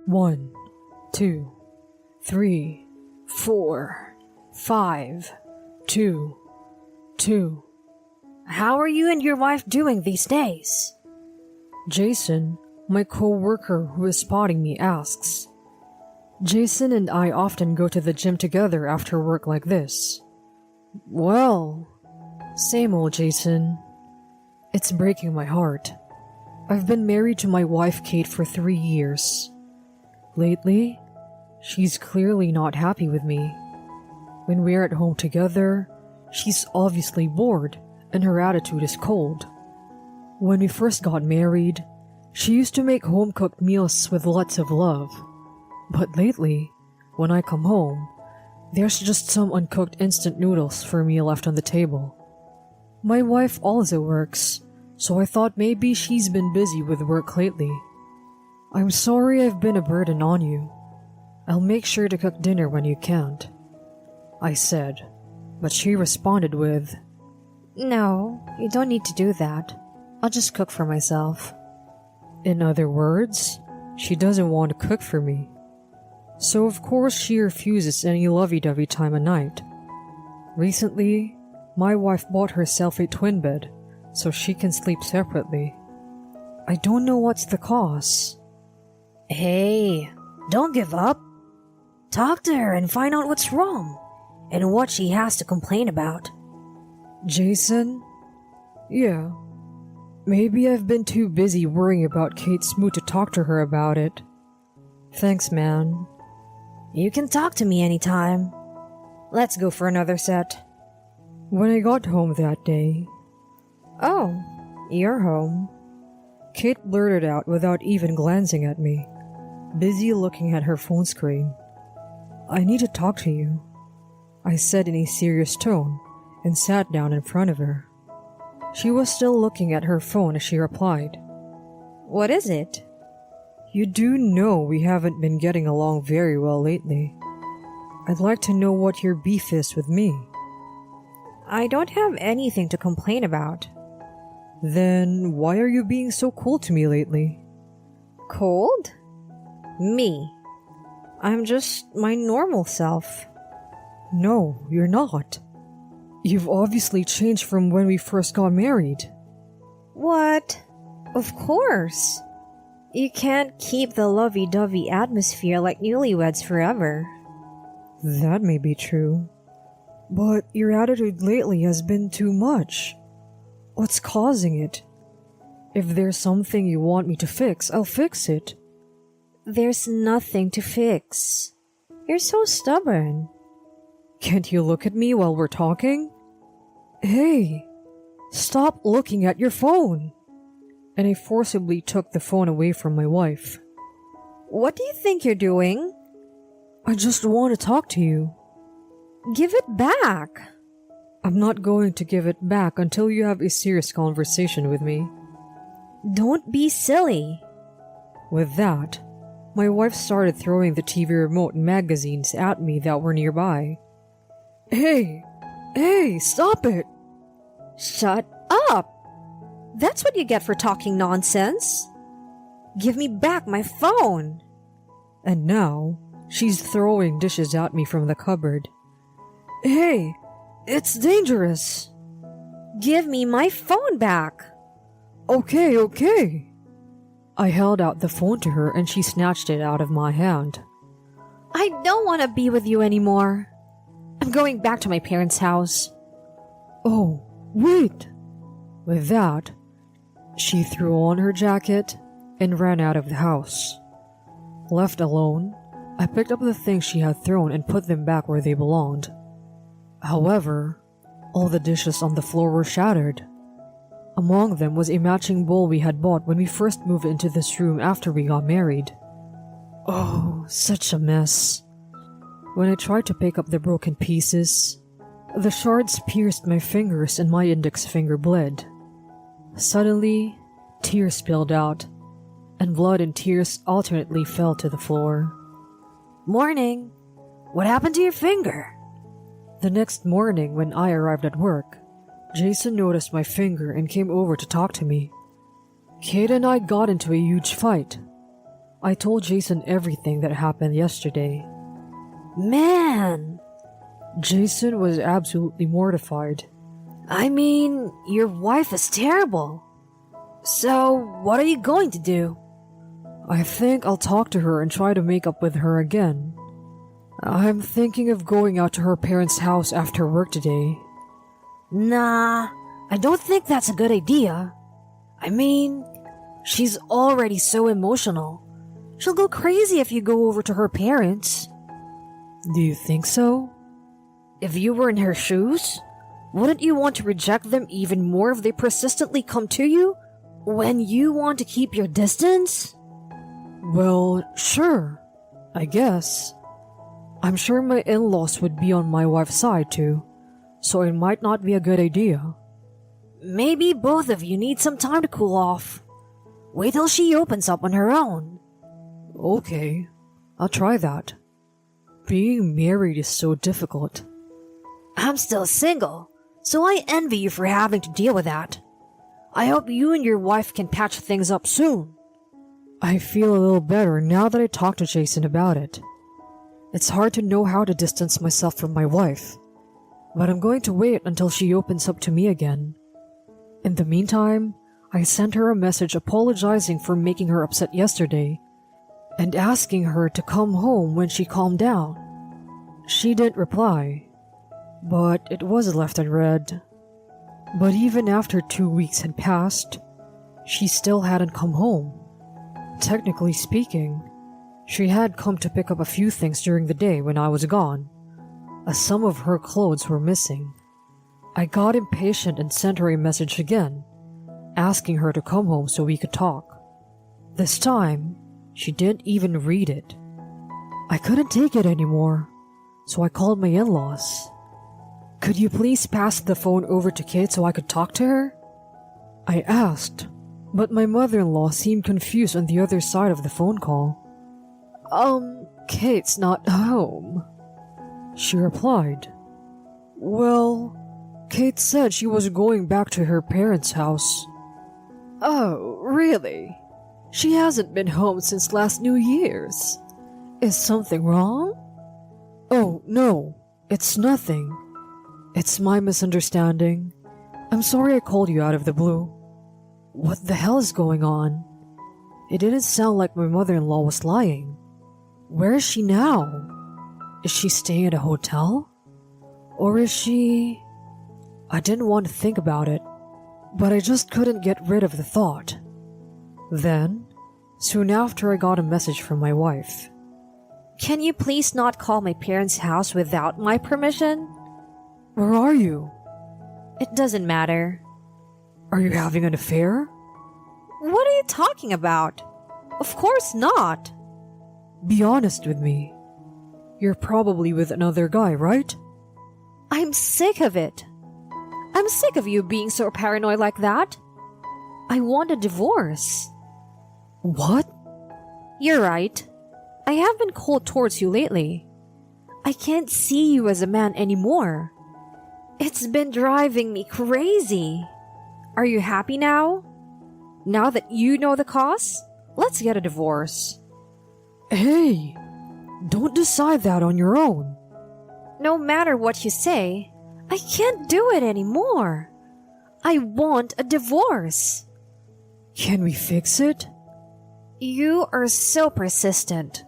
1, 2, 3, 4, 5, 2, 2. How are you and your wife doing these days? Jason, my coworker who is spotting me, asks. Jason and I often go to the gym together after work like this. Well, same old Jason. It's breaking my heart. I've been married to my wife Kate for 3 years. Lately, she's clearly not happy with me. When we're at home together, she's obviously bored and her attitude is cold. When we first got married, she used to make home-cooked meals with lots of love. But lately, when I come home, there's just some uncooked instant noodles for me left on the table. My wife also works, so I thought maybe she's been busy with work lately. I'm sorry I've been a burden on you. I'll make sure to cook dinner when you can't, I said, but she responded with, No, you don't need to do that. I'll just cook for myself. In other words, she doesn't want to cook for me. So of course she refuses any lovey-dovey time of night. Recently, my wife bought herself a twin bed so she can sleep separately. I don't know what's the cause. Hey, don't give up. Talk to her and find out what's wrong and what she has to complain about. Jason? Yeah. Maybe I've been too busy worrying about Kate's mood to talk to her about it. Thanks, man. You can talk to me anytime. Let's go for another set. When I got home that day... Oh, you're home. Kate blurted out without even glancing at me, busy looking at her phone screen. I need to talk to you, I said in a serious tone and sat down in front of her. She was still looking at her phone as she replied. What is it? You do know we haven't been getting along very well lately. I'd like to know what your beef is with me. I don't have anything to complain about. Then why are you being so cold to me lately? Cold? Me. I'm just my normal self. No, you're not. You've obviously changed from when we first got married. What? Of course. You can't keep the lovey-dovey atmosphere like newlyweds forever. That may be true. But your attitude lately has been too much. What's causing it? If there's something you want me to fix, I'll fix it. There's nothing to fix. You're so stubborn. Can't you look at me while we're talking? Hey, stop looking at your phone. And I forcibly took the phone away from my wife. What do you think you're doing? I just want to talk to you. Give it back. I'm not going to give it back until you have a serious conversation with me. Don't be silly. With that, my wife started throwing the TV remote and magazines at me that were nearby. Hey, stop it! Shut up! That's what you get for talking nonsense. Give me back my phone. And now, she's throwing dishes at me from the cupboard. Hey, it's dangerous. Give me my phone back. Okay. I held out the phone to her and she snatched it out of my hand. I don't want to be with you anymore. I'm going back to my parents' house. Oh, wait. With that, she threw on her jacket and ran out of the house. Left alone, I picked up the things she had thrown and put them back where they belonged. However, all the dishes on the floor were shattered. Among them was a matching bowl we had bought when we first moved into this room after we got married. Oh, such a mess. When I tried to pick up the broken pieces, the shards pierced my fingers and my index finger bled. Suddenly, tears spilled out, and blood and tears alternately fell to the floor. Morning. What happened to your finger? The next morning when I arrived at work, Jason noticed my finger and came over to talk to me. Kate and I got into a huge fight. I told Jason everything that happened yesterday. Man, Jason was absolutely mortified. I mean, your wife is terrible. So, what are you going to do? I think I'll talk to her and try to make up with her again. I'm thinking of going out to her parents' house after work today. Nah, I don't think that's a good idea. I mean, she's already so emotional. She'll go crazy if you go over to her parents. Do you think so? If you were in her shoes, wouldn't you want to reject them even more if they persistently come to you when you want to keep your distance? Well, sure, I guess. I'm sure my in-laws would be on my wife's side too, so it might not be a good idea. Maybe both of you need some time to cool off. Wait till she opens up on her own. Okay, I'll try that. Being married is so difficult. I'm still single, so I envy you for having to deal with that. I hope you and your wife can patch things up soon. I feel a little better now that I talked to Jason about it. It's hard to know how to distance myself from my wife, but I'm going to wait until she opens up to me again. In the meantime, I sent her a message apologizing for making her upset yesterday and asking her to come home when she calmed down. She didn't reply, but it was left unread. But even after 2 weeks had passed, she still hadn't come home. Technically speaking, she had come to pick up a few things during the day when I was gone, as some of her clothes were missing. I got impatient and sent her a message again, asking her to come home so we could talk. This time, she didn't even read it. I couldn't take it anymore, so I called my in-laws. Could you please pass the phone over to Kate so I could talk to her? I asked, but my mother-in-law seemed confused on the other side of the phone call. Kate's not home, she replied. Well, Kate said she was going back to her parents' house. Oh, really? She hasn't been home since last New Year's. Is something wrong? Oh, no, it's nothing. It's my misunderstanding. I'm sorry I called you out of the blue. What the hell is going on? It didn't sound like my mother-in-law was lying. Where is she now? Is she staying at a hotel? Or is she... I didn't want to think about it, but I just couldn't get rid of the thought. Then, soon after, I got a message from my wife. Can you please not call my parents' house without my permission? Where are you? It doesn't matter. Are you having an affair? What are you talking about? Of course not. Be honest with me. You're probably with another guy, right? I'm sick of it. I'm sick of you being so paranoid like that. I want a divorce. What? You're right. I have been cold towards you lately. I can't see you as a man anymore. It's been driving me crazy. Are you happy now? Now that you know the cause, let's get a divorce. Hey, don't decide that on your own. No matter what you say, I can't do it anymore. I want a divorce. Can we fix it? You are so persistent.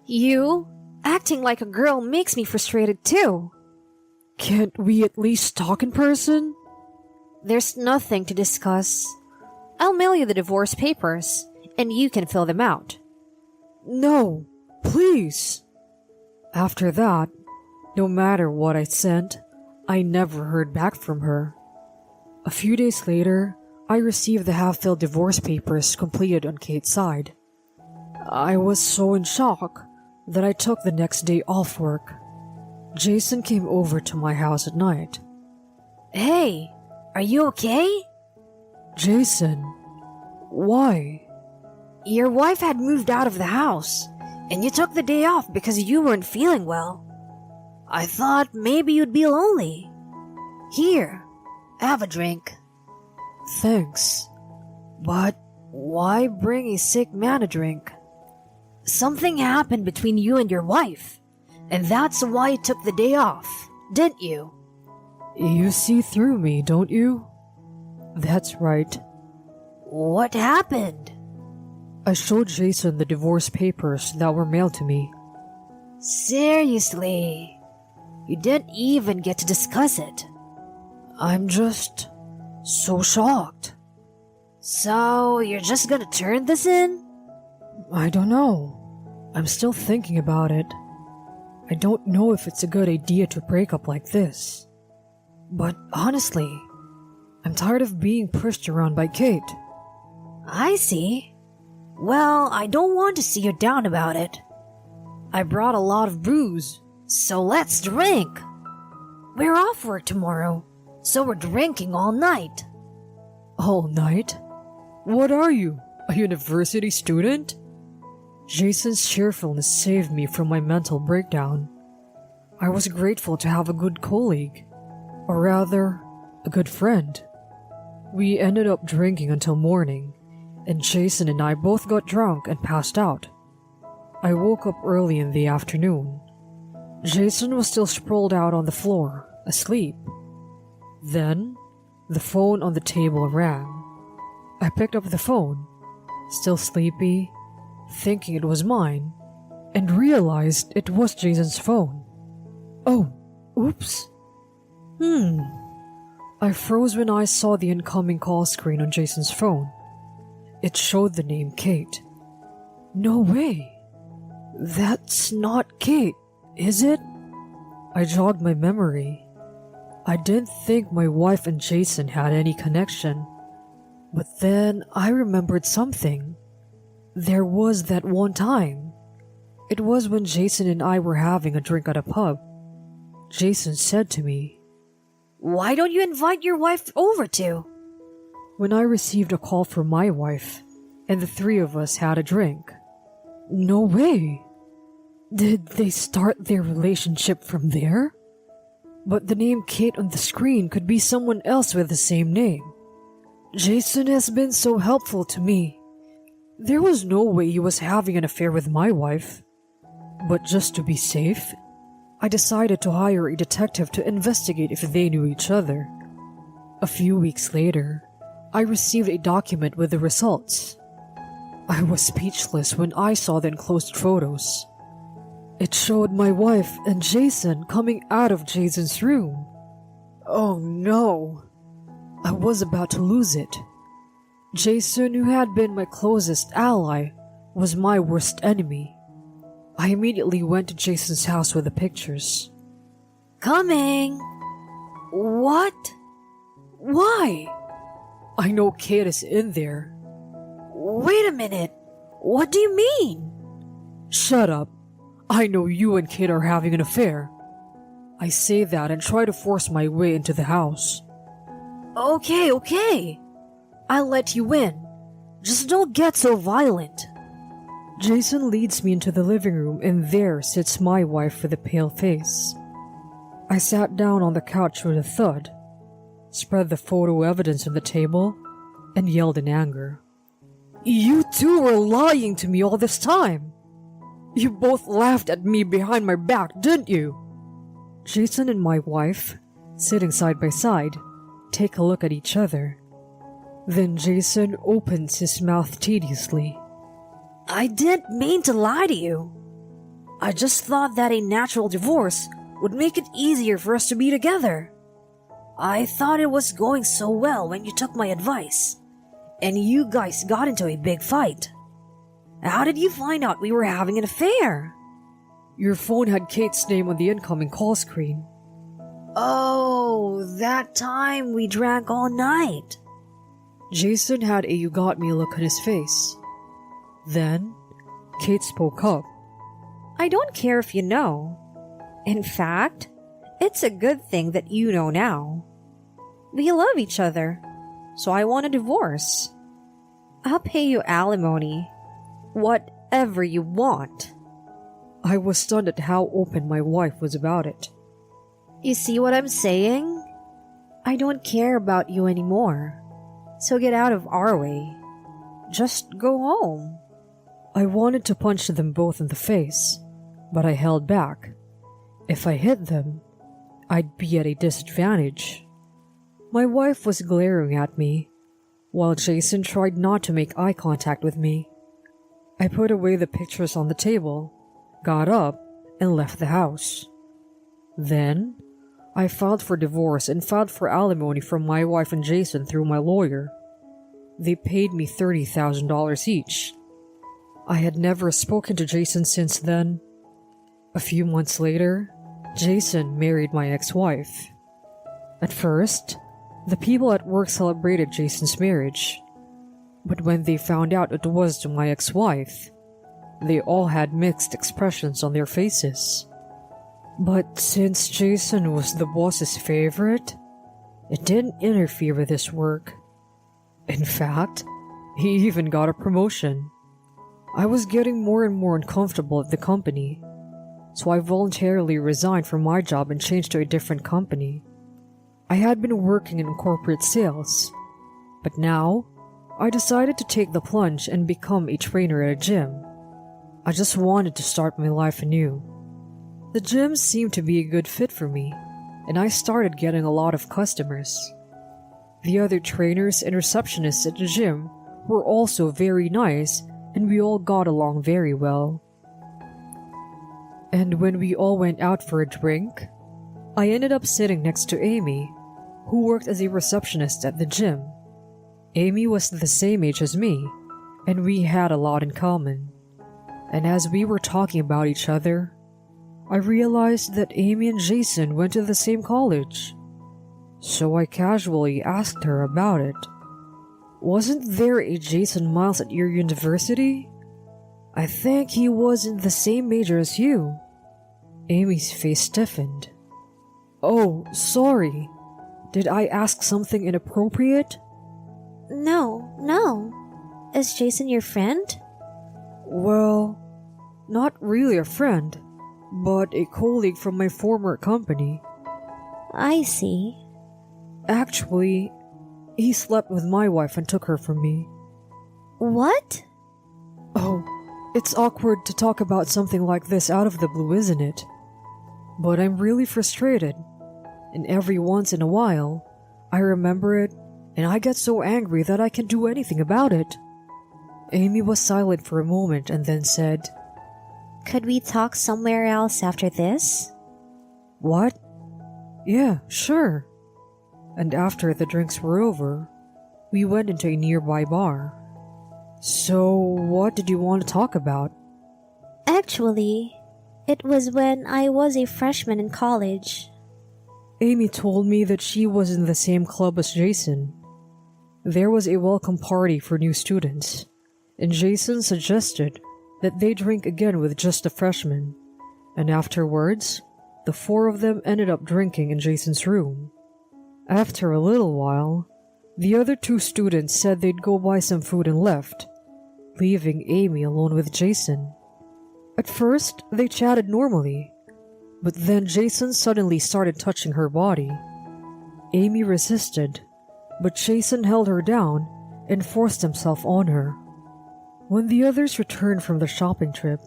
You acting like a girl makes me frustrated too. Can't we at least talk in person? There's nothing to discuss. I'll mail you the divorce papers, and you can fill them out. No, please. After that, no matter what I sent, I never heard back from her. A few days later, I received the half-filled divorce papers completed on Kate's side. I was so in shock that I took the next day off work. Jason came over to my house at night. Hey, are you okay? Jason, why? Your wife had moved out of the house, and you took the day off because you weren't feeling well. I thought maybe you'd be lonely. Here, have a drink. Thanks, but why bring a sick man a drink? Something happened between you and your wife, and that's why you took the day off, didn't you? You see through me, don't you? That's right. What happened? I showed Jason the divorce papers that were mailed to me. Seriously? You didn't even get to discuss it. I'm just so shocked. So, you're just gonna turn this in? I don't know. I'm still thinking about it. I don't know if it's a good idea to break up like this. But honestly, I'm tired of being pushed around by Kate. I see. Well, I don't want to see you down about it. I brought a lot of booze, so let's drink. We're off work tomorrow, so we're drinking all night. All night? What are you, a university student? Jason's cheerfulness saved me from my mental breakdown. I was grateful to have a good colleague, or rather, a good friend. We ended up drinking until morning, and Jason and I both got drunk and passed out. I woke up early in the afternoon. Jason was still sprawled out on the floor, asleep. Then, the phone on the table rang. I picked up the phone, still sleepy, thinking it was mine, and realized it was Jason's phone. Oh, oops. I froze when I saw the incoming call screen on Jason's phone. It showed the name Kate. No way. That's not Kate, is it? I jogged my memory. I didn't think my wife and Jason had any connection. But then I remembered something. There was that one time. It was when Jason and I were having a drink at a pub. Jason said to me, "Why don't you invite your wife over too?" when I received a call from my wife, and the three of us had a drink. No way! Did they start their relationship from there? But the name Kate on the screen could be someone else with the same name. Jason has been so helpful to me. There was no way he was having an affair with my wife. But just to be safe, I decided to hire a detective to investigate if they knew each other. A few weeks later, I received a document with the results. I was speechless when I saw the enclosed photos. It showed my wife and Jason coming out of Jason's room. Oh no! I was about to lose it. Jason, who had been my closest ally, was my worst enemy. I immediately went to Jason's house with the pictures. Coming! What? Why? I know Kate is in there. Wait a minute. What do you mean? Shut up. I know you and Kate are having an affair. I say that and try to force my way into the house. Okay. I'll let you in. Just don't get so violent. Jason leads me into the living room, and there sits my wife with a pale face. I sat down on the couch with a thud, spread the photo evidence on the table, and yelled in anger. You two were lying to me all this time. You both laughed at me behind my back, didn't you? Jason and my wife, sitting side by side, take a look at each other. Then Jason opens his mouth tediously. I didn't mean to lie to you. I just thought that a natural divorce would make it easier for us to be together. I thought it was going so well when you took my advice, and you guys got into a big fight. How did you find out we were having an affair? Your phone had Kate's name on the incoming call screen. Oh, that time we drank all night. Jason had a "you got me" look on his face. Then, Kate spoke up. I don't care if you know. In fact, it's a good thing that you know now. We love each other, so I want a divorce. I'll pay you alimony. Whatever you want. I was stunned at how open my wife was about it. You see what I'm saying? I don't care about you anymore. So get out of our way. Just go home. I wanted to punch them both in the face, but I held back. If I hit them, I'd be at a disadvantage. My wife was glaring at me, while Jason tried not to make eye contact with me. I put away the pictures on the table, got up, and left the house. Then, I filed for divorce and filed for alimony from my wife and Jason through my lawyer. They paid me $30,000 each. I had never spoken to Jason since then. A few months later, Jason married my ex-wife. At first, the people at work celebrated Jason's marriage. But when they found out it was to my ex-wife, they all had mixed expressions on their faces. But since Jason was the boss's favorite, it didn't interfere with his work. In fact, he even got a promotion. I was getting more and more uncomfortable at the company, so I voluntarily resigned from my job and changed to a different company. I had been working in corporate sales, but now I decided to take the plunge and become a trainer at a gym. I just wanted to start my life anew. The gym seemed to be a good fit for me, and I started getting a lot of customers. The other trainers and receptionists at the gym were also very nice, and we all got along very well. And when we all went out for a drink, I ended up sitting next to Amy, who worked as a receptionist at the gym. Amy was the same age as me, and we had a lot in common. And as we were talking about each other, I realized that Amy and Jason went to the same college. So I casually asked her about it. Wasn't there a Jason Miles at your university? I think he was in the same major as you. Amy's face stiffened. Oh, sorry. Did I ask something inappropriate? No. Is Jason your friend? Well, not really a friend, but a colleague from my former company. I see. Actually, he slept with my wife and took her from me. What? Oh, it's awkward to talk about something like this out of the blue, isn't it? But I'm really frustrated, and every once in a while, I remember it, and I get so angry that I can't do anything about it. Amy was silent for a moment and then said, Could we talk somewhere else after this? What? Yeah, sure. And after the drinks were over, we went into a nearby bar. So, what did you want to talk about? Actually, it was when I was a freshman in college. Amy told me that she was in the same club as Jason. There was a welcome party for new students, and Jason suggested that they drink again with just the freshmen, and afterwards, the four of them ended up drinking in Jason's room. After a little while, the other two students said they'd go buy some food and left, leaving Amy alone with Jason. At first, they chatted normally, but then Jason suddenly started touching her body. Amy resisted, but Jason held her down and forced himself on her. When the others returned from the shopping trip,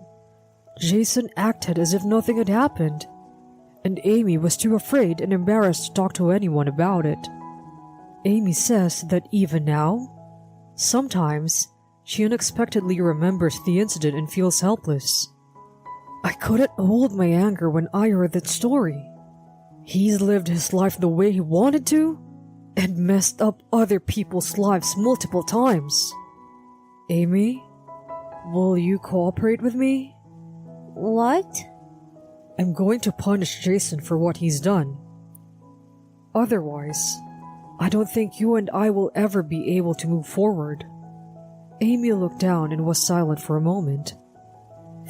Jason acted as if nothing had happened, and Amy was too afraid and embarrassed to talk to anyone about it. Amy says that even now, sometimes she unexpectedly remembers the incident and feels helpless. I couldn't hold my anger when I heard that story. He's lived his life the way he wanted to, and messed up other people's lives multiple times. Amy, will you cooperate with me? What? I'm going to punish Jason for what he's done. Otherwise, I don't think you and I will ever be able to move forward. Amy looked down and was silent for a moment,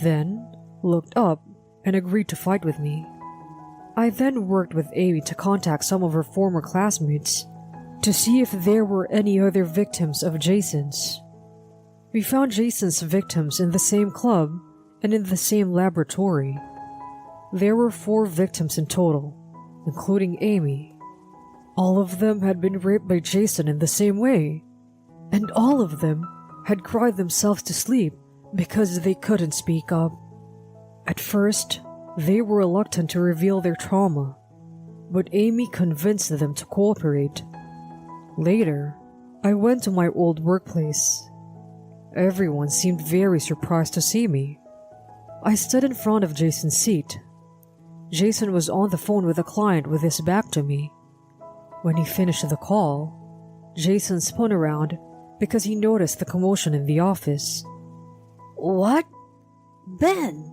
then looked up and agreed to fight with me. I then worked with Amy to contact some of her former classmates to see if there were any other victims of Jason's. We found Jason's victims in the same club and in the same laboratory. There were 4 victims in total, including Amy. All of them had been raped by Jason in the same way, and all of them had cried themselves to sleep because they couldn't speak up. At first, they were reluctant to reveal their trauma, but Amy convinced them to cooperate. Later, I went to my old workplace. Everyone seemed very surprised to see me. I stood in front of Jason's seat. Jason was on the phone with a client with his back to me. When he finished the call, Jason spun around because he noticed the commotion in the office. What? Ben,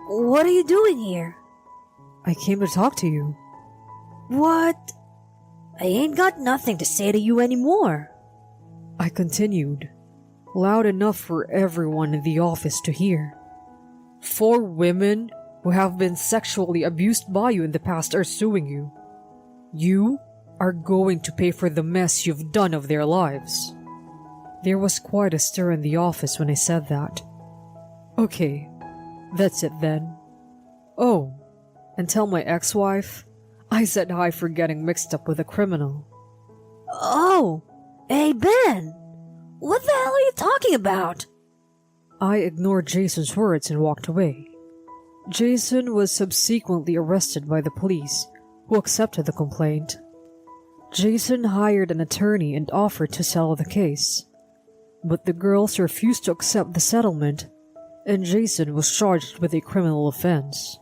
what are you doing here? I came to talk to you. What? I ain't got nothing to say to you anymore. I continued, loud enough for everyone in the office to hear. 4 women who have been sexually abused by you in the past are suing you. You are going to pay for the mess you've done of their lives. There was quite a stir in the office when I said that. Okay, that's it then. Oh, and tell my ex-wife I said hi for getting mixed up with a criminal. Oh, hey Ben, what the hell are you talking about? I ignored Jason's words and walked away. Jason was subsequently arrested by the police, who accepted the complaint. Jason hired an attorney and offered to settle the case, but the girls refused to accept the settlement, and Jason was charged with a criminal offense.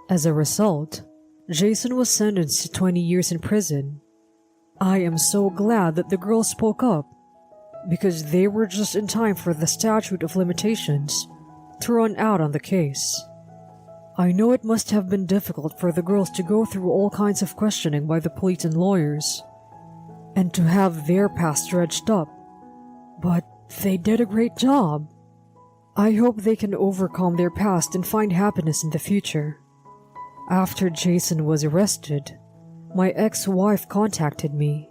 As a result, Jason was sentenced to 20 years in prison. I am so glad that the girls spoke up, because they were just in time for the statute of limitations to run out on the case. I know it must have been difficult for the girls to go through all kinds of questioning by the police and lawyers, and to have their past dredged up, but they did a great job. I hope they can overcome their past and find happiness in the future. After Jason was arrested, my ex-wife contacted me.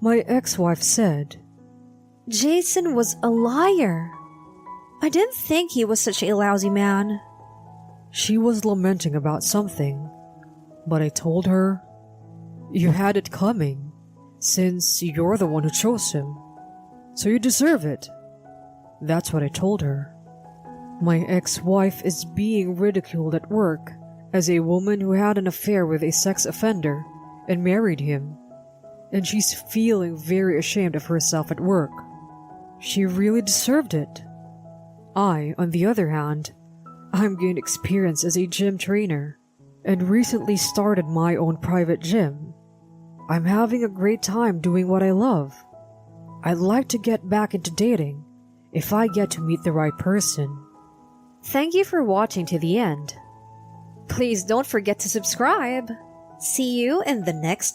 My ex-wife said, Jason was a liar. I didn't think he was such a lousy man. She was lamenting about something, but I told her, you had it coming, since you're the one who chose him, so you deserve it. That's what I told her. My ex-wife is being ridiculed at work as a woman who had an affair with a sex offender and married him, and she's feeling very ashamed of herself at work. She really deserved it. I, on the other hand, I'm gained experience as a gym trainer and recently started my own private gym. I'm having a great time doing what I love. I'd like to get back into dating if I get to meet the right person. Thank you for watching to the end. Please don't forget to subscribe. See you in the next